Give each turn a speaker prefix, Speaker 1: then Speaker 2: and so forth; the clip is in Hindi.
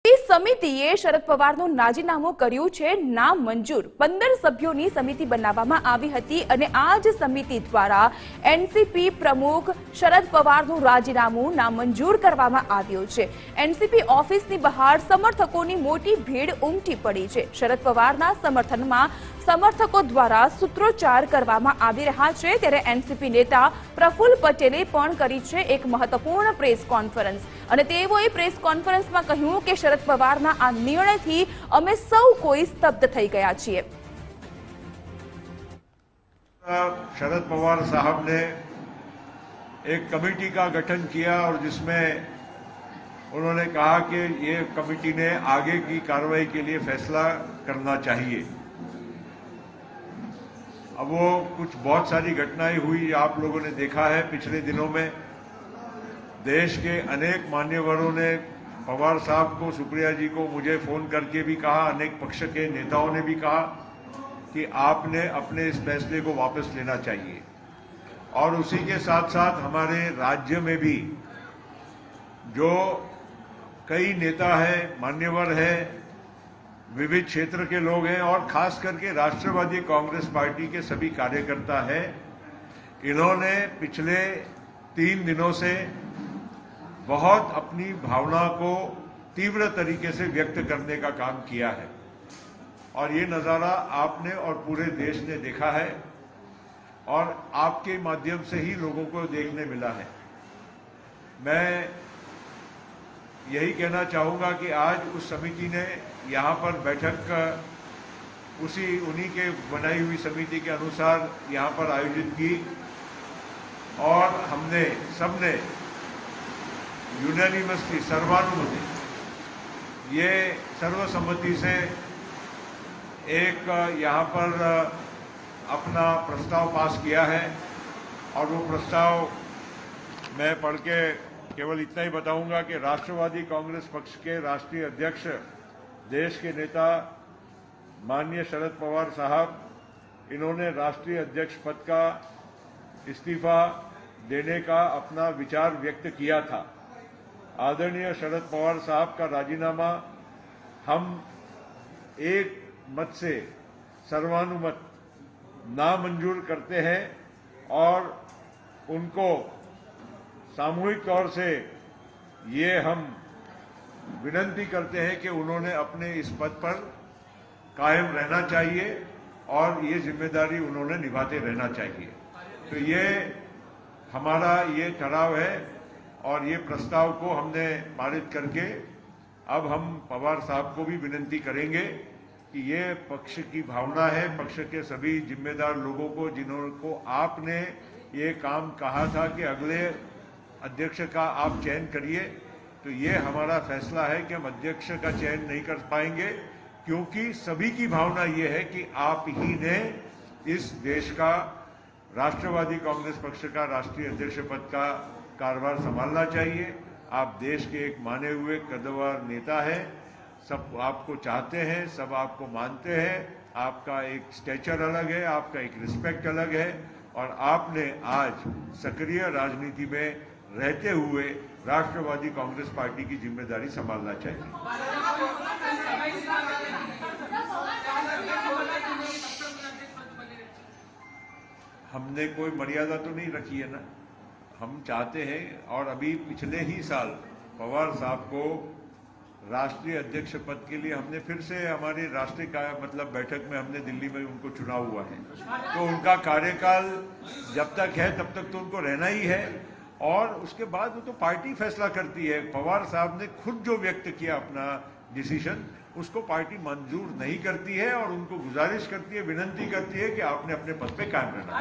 Speaker 1: મોટી સમિતિએ શરદ પવારનું રાજીનામું કર્યું છે નામંજૂર। 15 સભ્યોની સમિતિ બનાવવામાં આવી હતી અને આ જ સમિતિ દ્વારા એનસીપી પ્રમુખ શરદ પવારનું રાજીનામું નામંજૂર કરવામાં આવ્યું છે। એનસીપી ઓફિસની બહાર સમર્થકોની મોટી ભીડ ઉમટી પડી છે। શરદ પવારના સમર્થનમાં સમર્થકો દ્વારા સૂત્રોચ્ચાર કરવામાં આવી રહ્યા છે, ત્યારે એનસીપી નેતા પ્રફુલ્લ પટેલે પણ કરી છે એક મહત્વપૂર્ણ પ્રેસ કોન્ફરન્સ અને તેઓએ પ્રેસ કોન્ફરન્સમાં કહ્યું કે શરદ પવારના આ નિર્ણયથી અમે સૌ કોઈ સ્તબ્ધ થઈ ગયા છીએ।
Speaker 2: शरद पवार साहब ने एक कमेटी का गठन किया और जिसमें उन्होंने कहा कि ये कमेटी ने आगे की कार्रवाई के लिए फैसला करना चाहिए। अब वो कुछ बहुत सारी घटनाएं हुई, आप लोगों ने देखा है पिछले दिनों में देश के अनेक मान्यवरों ने पवार साहब को, सुप्रिया जी को मुझे फोन करके भी कहा, अनेक पक्ष के नेताओं ने भी कहा कि आपने अपने इस फैसले को वापस लेना चाहिए। और उसी के साथ साथ हमारे राज्य में भी जो कई नेता हैं, मान्यवर हैं, विविध क्षेत्र के लोग हैं और खास करके राष्ट्रवादी कांग्रेस पार्टी के सभी कार्यकर्ता हैं, इन्होंने पिछले 3 दिनों से बहुत अपनी भावना को तीव्र तरीके से व्यक्त करने का काम किया है और ये नज़ारा आपने और पूरे देश ने देखा है और आपके माध्यम से ही लोगों को देखने मिला है। मैं यही कहना चाहूँगा कि आज उस समिति ने यहाँ पर बैठक उन्हीं के बनाई हुई समिति के अनुसार यहाँ पर आयोजित की और हमने सबने यूनानिमसली, सर्वानुमति, ये सर्वसम्मति से एक यहाँ पर अपना प्रस्ताव पास किया है और वो प्रस्ताव मैं पढ़ के केवल इतना ही बताऊंगा कि राष्ट्रवादी कांग्रेस पक्ष के राष्ट्रीय अध्यक्ष, देश के नेता माननीय शरद पवार साहब, इन्होंने राष्ट्रीय अध्यक्ष पद का इस्तीफा देने का अपना विचार व्यक्त किया था। आदरणीय शरद पवार साहब का राजीनामा हम एक मत से सर्वानुमत नामंजूर करते हैं और उनको सामूहिक तौर से ये हम विनती करते हैं कि उन्होंने अपने इस पद पर कायम रहना चाहिए और ये जिम्मेदारी उन्होंने निभाते रहना चाहिए। तो ये हमारा ये ठहराव है और ये प्रस्ताव को हमने पारित करके अब हम पवार साहब को भी विनती करेंगे कि ये पक्ष की भावना है, पक्ष के सभी जिम्मेदार लोगों को जिनको आपने ये काम कहा था कि अगले अध्यक्ष का आप चयन करिए, तो ये हमारा फैसला है कि हम अध्यक्ष का चयन नहीं कर पाएंगे क्योंकि सभी की भावना ये है कि आप ही ने इस देश का राष्ट्रवादी कांग्रेस पक्ष का राष्ट्रीय अध्यक्ष पद का कारभार संभालना चाहिए। आप देश के एक माने हुए कद्दावर नेता हैं, सब आपको चाहते हैं, सब आपको मानते हैं, आपका एक स्टेचर अलग है, आपका एक रिस्पेक्ट अलग है और आपने आज सक्रिय राजनीति में रहते हुए राष्ट्रवादी कांग्रेस पार्टी की जिम्मेदारी संभालना चाहिए। हमने कोई मर्यादा तो नहीं रखी है ना, हम चाहते हैं और अभी पिछले ही साल पवार साहब को राष्ट्रीय अध्यक्ष पद के लिए हमने फिर से हमारी राष्ट्रीय बैठक में हमने दिल्ली में उनको चुना हुआ है, तो उनका कार्यकाल जब तक है तब तक तो उनको रहना ही है और उसके बाद वो तो पार्टी फैसला करती है। पवार साहब ने खुद जो व्यक्त किया अपना डिसीजन, उसको पार्टी मंजूर नहीं करती है और उनको गुजारिश करती है, विनती करती है कि आपने अपने पद पे कायम रहना।